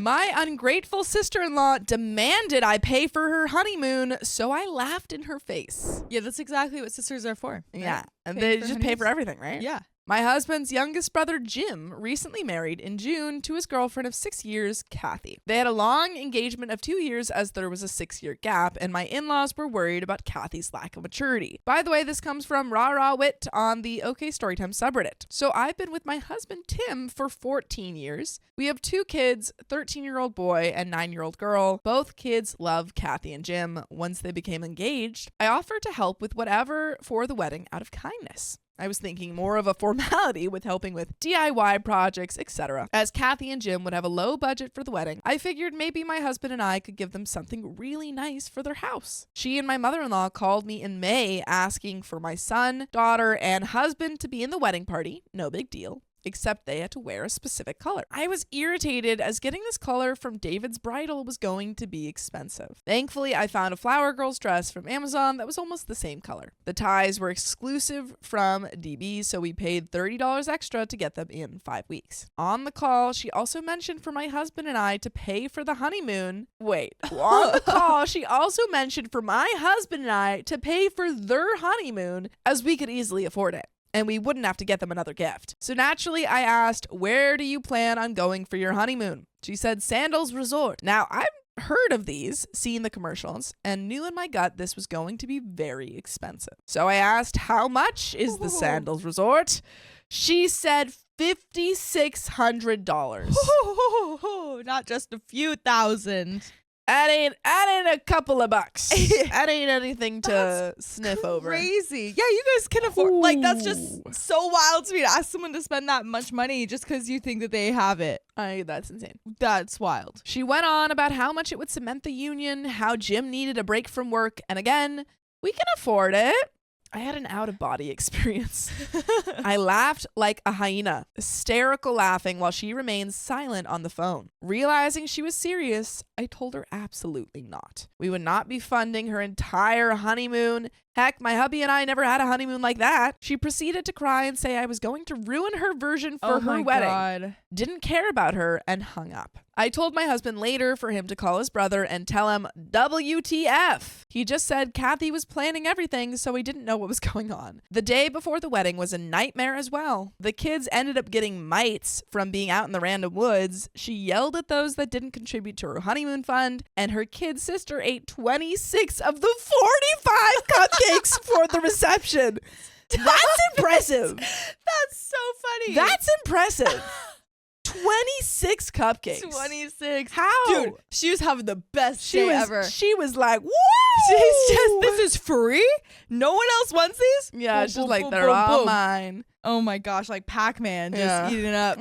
My ungrateful sister-in-law demanded I pay for her honeymoon, so I laughed in her face. Yeah, that's exactly what sisters are for. Right? Yeah, and they just pay for everything, right? Yeah. My husband's youngest brother, Jim, recently married in June to his girlfriend of 6 years, Kathy. They had a long engagement of 2 years as there was a 6-year gap, and my in-laws were worried about Kathy's lack of maturity. By the way, this comes from Rah Rah Wit on the OK Storytime subreddit. So I've been with my husband, Tim, for 14 years. We have 2 kids, 13-year-old boy and 9-year-old girl. Both kids love Kathy and Jim. Once they became engaged, I offered to help with whatever for the wedding out of kindness. I was thinking more of a formality with helping with DIY projects, etc. As Kathy and Jim would have a low budget for the wedding, I figured maybe my husband and I could give them something really nice for their house. She and my mother-in-law called me in May asking for my son, daughter, and husband to be in the wedding party. No big deal. Except they had to wear a specific color. I was irritated as getting this color from David's bridal was going to be expensive. Thankfully, I found a flower girl's dress from Amazon that was almost the same color. The ties were exclusive from DB, so we paid $30 extra to get them in 5 weeks. On the call, she also mentioned for my husband and I to pay for the honeymoon. On the call, she also mentioned for my husband and I to pay for their honeymoon as we could easily afford it, and we wouldn't have to get them another gift. So naturally, I asked, where do you plan on going for your honeymoon? She said, Sandals Resort. Now, I've heard of these, seen the commercials, and knew in my gut this was going to be very expensive. So I asked, how much is the Sandals Resort? She said $5,600. Not just a few thousand. That ain't a couple of bucks. That ain't anything to sniff over. Crazy. Yeah, you guys can afford. Like, that's just so wild to me to ask someone to spend that much money just because you think that they have it. That's insane. That's wild. She went on about how much it would cement the union, how Jim needed a break from work, and again, we can afford it. I had an out-of-body experience. I laughed like a hyena, hysterical laughing while she remained silent on the phone. Realizing she was serious, I told her absolutely not. We would not be funding her entire honeymoon. Heck, my hubby and I never had a honeymoon like that. She proceeded to cry and say I was going to ruin her version for her wedding. God. Didn't care about her and hung up. I told my husband later for him to call his brother and tell him WTF. He just said Kathy was planning everything, so he didn't know what was going on. The day before the wedding was a nightmare as well. The kids ended up getting mites from being out in the random woods. She yelled at those that didn't contribute to her honeymoon fund, and her kid sister ate 26 of the 45 cupcakes for the reception. That's impressive. That's so funny. That's impressive. 26 cupcakes. 26. How? Dude, she was having the best day ever. She was like, woo! This is free? No one else wants these? Yeah, she's like, they're all mine. Oh my gosh, like Pac-Man just eating it up.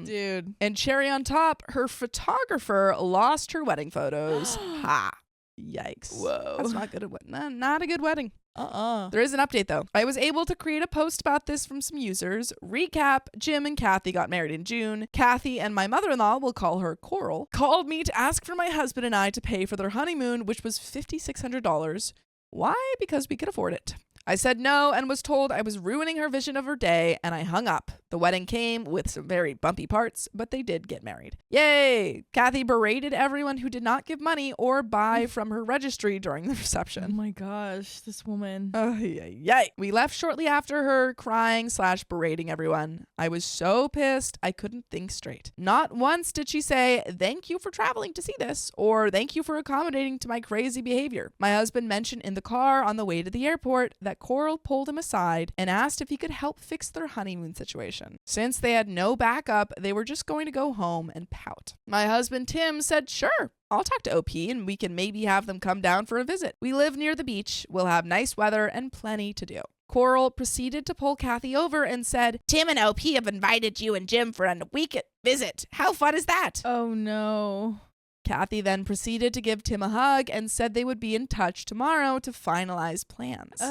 Dude. And cherry on top, her photographer lost her wedding photos. Ha. Yikes. Whoa. That's not good. Not a good wedding. Uh-uh. There is an update though. I was able to create a post about this from some users. Recap, Jim and Kathy got married in June. Kathy and my mother-in-law, we'll call her Coral, called me to ask for my husband and I to pay for their honeymoon, which was $5,600. Why? Because we could afford it. I said no and was told I was ruining her vision of her day, and I hung up. The wedding came with some very bumpy parts, but they did get married. Yay! Kathy berated everyone who did not give money or buy from her registry during the reception. Oh my gosh, this woman. Yay! We left shortly after her, crying/berating everyone. I was so pissed I couldn't think straight. Not once did she say, thank you for traveling to see this, or thank you for accommodating to my crazy behavior. My husband mentioned in the car on the way to the airport that Coral pulled him aside and asked if he could help fix their honeymoon situation. Since they had no backup, they were just going to go home and pout. My husband Tim said, sure, I'll talk to OP and we can maybe have them come down for a visit. We live near the beach, we'll have nice weather and plenty to do. Coral proceeded to pull Kathy over and said, Tim and OP have invited you and Jim for a week visit. How fun is that? Oh no. Kathy then proceeded to give Tim a hug and said they would be in touch tomorrow to finalize plans.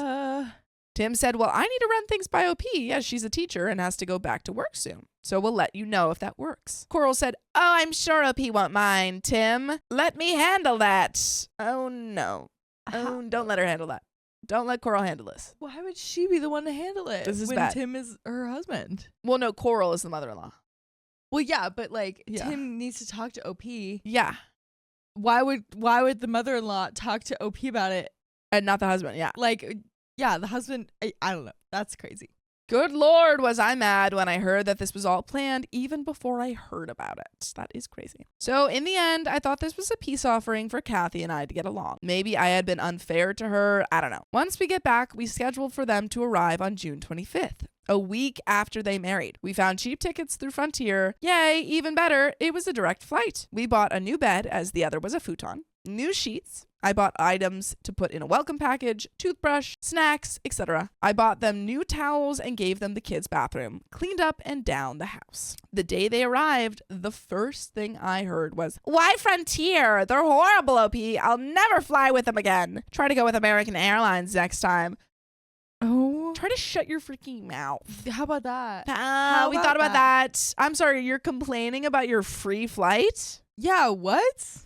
Tim said, well, I need to run things by OP as she's a teacher and has to go back to work soon. So we'll let you know if that works. Coral said, oh, I'm sure OP won't mind, Tim. Let me handle that. Oh, no. Oh, don't let her handle that. Don't let Coral handle this. Why would she be the one to handle it? This is when bad. Tim is her husband? Well, no, Coral is the mother-in-law. Well, yeah, but like Yeah. Tim needs to talk to OP. Yeah. Why would the mother-in-law talk to OP about it? And not the husband. Yeah. Like, yeah, the husband. I don't know. That's crazy. Good Lord, was I mad when I heard that this was all planned even before I heard about it. That is crazy. So in the end, I thought this was a peace offering for Kathy and I to get along. Maybe I had been unfair to her. I don't know. Once we get back, we scheduled for them to arrive on June 25th. A week after they married. We found cheap tickets through Frontier. Yay, even better, it was a direct flight. We bought a new bed, as the other was a futon, new sheets. I bought items to put in a welcome package, toothbrush, snacks, etc. I bought them new towels and gave them the kids' bathroom, cleaned up and down the house. The day they arrived, the first thing I heard was, "Why Frontier? They're horrible, OP. I'll never fly with them again. Try to go with American Airlines next time." Oh. Try to shut your freaking mouth. How about that? We thought about that. I'm sorry, you're complaining about your free flight? Yeah, what?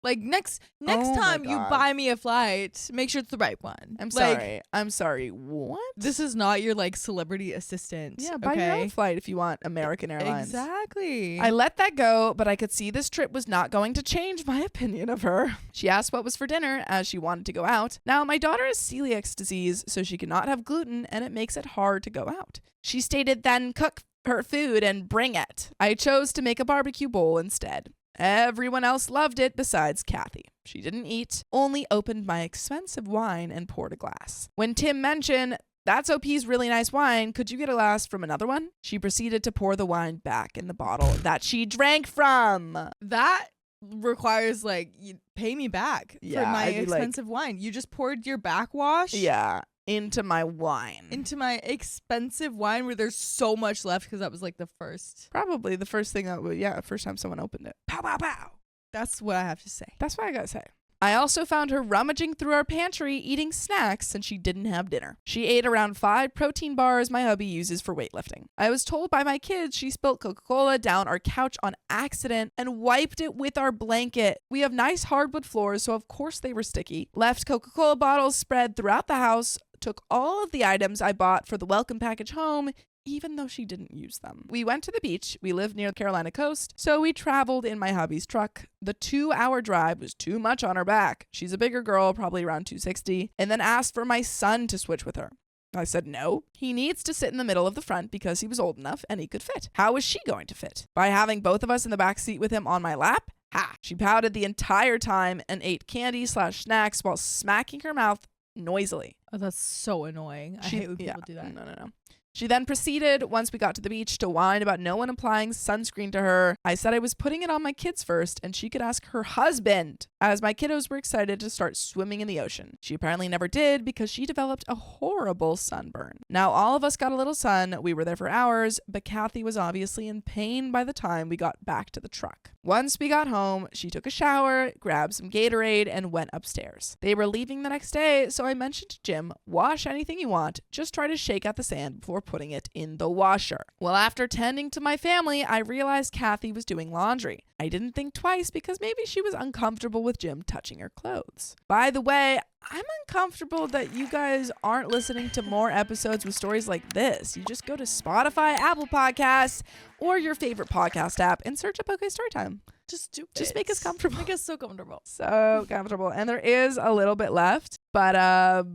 Like next Oh my time you God. buy me a flight, make sure it's the right one. I'm Like, sorry. I'm sorry. What? This is not your like celebrity assistant. Yeah, buy your own flight if you want American Airlines. Exactly. I let that go, but I could see this trip was not going to change my opinion of her. She asked what was for dinner as she wanted to go out. Now, my daughter has celiac disease, so she cannot have gluten, and it makes it hard to go out. She stated then cook her food and bring it. I chose to make a barbecue bowl instead. Everyone else loved it besides Kathy. She didn't eat, only opened my expensive wine and poured a glass. When Tim mentioned, "That's OP's really nice wine, could you get a glass from another one?" she proceeded to pour the wine back in the bottle that she drank from. that requires like you pay me back for Yeah, my I'd be like- expensive wine. You just poured your backwash Yeah, into my wine. into my expensive wine where there's so much left because that was like the first. Probably the first thing first time someone opened it. Pow, pow, pow. That's what I have to say. That's what I gotta say. I also found her rummaging through our pantry eating snacks since she didn't have dinner. She ate around 5 protein bars my hubby uses for weightlifting. I was told by my kids she spilled Coca-Cola down our couch on accident and wiped it with our blanket. We have nice hardwood floors, so of course they were sticky. Left Coca-Cola bottles spread throughout the house, took all of the items I bought for the welcome package home, even though she didn't use them. We went to the beach. We live near the Carolina coast, so we traveled in my hubby's truck. The 2-hour drive was too much on her back. She's a bigger girl, probably around 260, and then asked for my son to switch with her. I said no. He needs to sit in the middle of the front because he was old enough and he could fit. How was she going to fit? By having both of us in the back seat with him on my lap? Ha! She pouted the entire time and ate candy/snacks while smacking her mouth noisily. Oh, that's so annoying. I hate when people do that. No. She then proceeded, once we got to the beach, to whine about no one applying sunscreen to her. I said I was putting it on my kids first, and she could ask her husband, as my kiddos were excited to start swimming in the ocean. She apparently never did because she developed a horrible sunburn. Now, all of us got a little sun. We were there for hours, but Kathy was obviously in pain by the time we got back to the truck. Once we got home, she took a shower, grabbed some Gatorade, and went upstairs. They were leaving the next day, so I mentioned to Jim, wash anything you want, just try to shake out the sand before putting it in the washer. Well, after tending to my family, I realized Kathy was doing laundry. I didn't think twice because maybe she was uncomfortable with Jim touching her clothes. By the way, I'm uncomfortable that you guys aren't listening to more episodes with stories like this. You just go to Spotify, Apple Podcasts, or your favorite podcast app and search up OK Storytime. Just do it. Just make us comfortable. Make us so comfortable. So comfortable. And there is a little bit left, but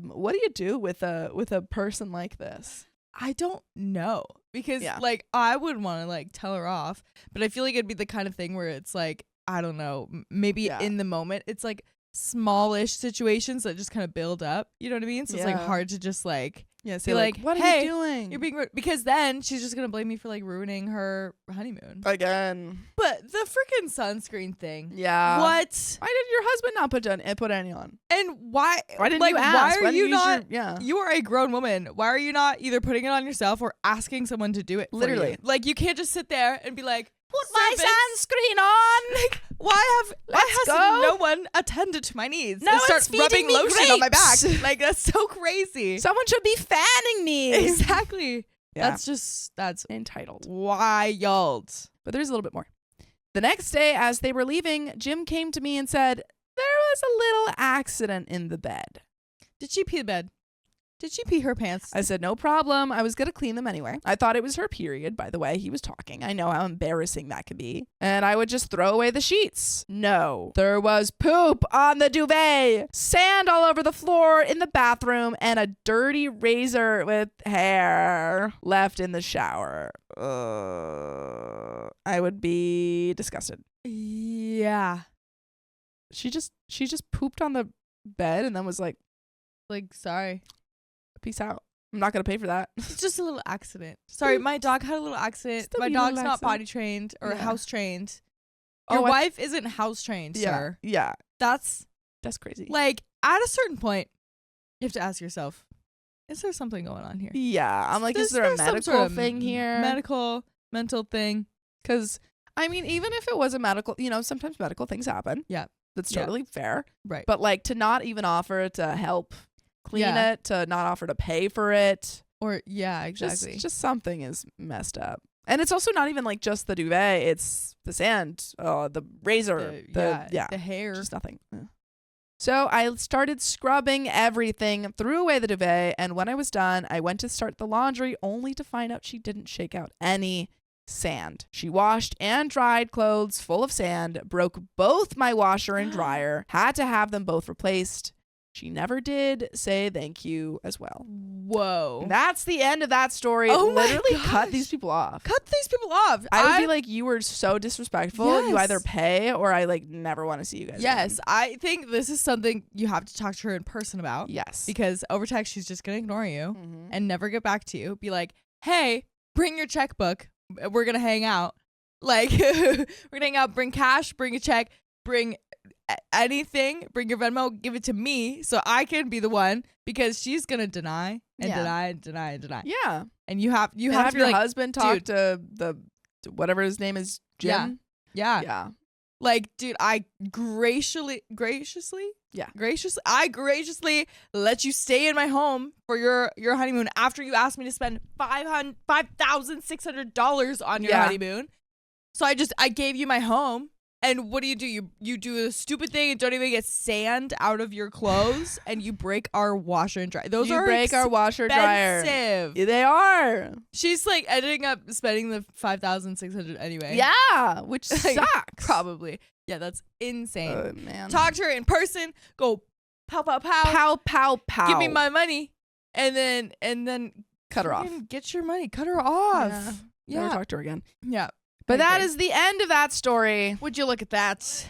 what do you do with a person like this? I don't know because Yeah. like I would want to like tell her off, but I feel like it'd be the kind of thing where it's like, I don't know, maybe Yeah. in the moment it's like smallish situations that just kind of build up. You know what I mean? So it's like Yeah. hard to just like Say be like, like, what are "Hey, you doing? you're being rude," because then she's just gonna blame me for like ruining her honeymoon. Again. But the freaking sunscreen thing. Yeah. What? Why did your husband not put any on? And why? Why didn't like, you ask? Why are didn't you use not? yeah. You are a grown woman. Why are you not either putting it on yourself or asking someone to do it? For Literally. you? Like you can't just sit there and be like, Put "Servants, sunscreen on. Like, why Let's has go. no one attended to my needs No and start one's feeding rubbing me lotion on my back? grapes. Like that's so crazy. Someone should be fanning me. Exactly. Yeah. That's Entitled. wild. But there's a little bit more. The next day, as they were leaving, Jim came to me and said, there was a little accident in the bed. Did she pee the bed? Did she pee her pants? I said, no problem. I was going to clean them anyway. I thought it was her period, by the way. He was talking. I know how embarrassing that could be. And I would just throw away the sheets. No. There was poop on the duvet, sand all over the floor in the bathroom, and a dirty razor with hair left in the shower. I would be disgusted. Yeah. She just pooped on the bed and then was like, sorry. peace out. I'm not going to pay for that. It's just a little accident. Sorry, my dog had a little accident. Just a My wee dog's little not accident. potty trained or Yeah. house trained. Oh, Your wife isn't house trained, sir. Yeah. That's Crazy. like at a certain point, you have to ask yourself, is there something going on here? Yeah. I'm like, is there a some medical sort of thing here? Mental thing. Because, I mean, even if it was a medical, sometimes medical things happen. Yeah. That's Yeah. totally fair. Right. But like to not even offer to help clean Yeah. it, to not offer to pay for it. Or yeah, exactly. Just something is messed up. And it's also not even like just the duvet. It's the sand, the razor, the hair. just nothing. Yeah. So I started scrubbing everything, threw away the duvet, and when I was done, I went to start the laundry only to find out she didn't shake out any sand. She washed and dried clothes full of sand, broke both my washer and dryer, had to have them both replaced. She never did say thank you as well. Whoa. And that's the end of that story. Oh my Literally cut gosh. these people off. Cut these people off. I would be like, you were so disrespectful. You Yes. either pay or I like never want to see you guys yes, again. I think this is something you have to talk to her in person about. Yes. Because over text, she's just going to ignore you Mhm. and never get back to you. Be like, hey, bring your checkbook. We're going to hang out. Like, we're going to hang out. Bring cash, bring a check, bring anything, bring your Venmo, give it to me so I can be the one, because she's going to deny and Yeah. deny and deny and deny. Yeah. And you have to have be your like, husband talk dude. to the whatever his name is, Jim. yeah. Yeah. Like, dude, I graciously let you stay in my home for your honeymoon after you asked me to spend $5,600 on your Yeah. honeymoon. So I gave you my home. And what do? You do a stupid thing and don't even get sand out of your clothes, and you break our washer and dryer. Those you are break our washer dryer. expensive. Yeah, they are. She's like ending up spending the $5,600 anyway. Yeah, which Like, sucks. Probably. Yeah, that's insane. Oh, man. Talk to her in person. Go pow pow pow. Pow, pow, pow. Give me my money, and then Cut her off. freaking get your money. Cut her off. Never Yeah. talk to her again. Yeah. But I that agree. is the end of that story. Would you look at that?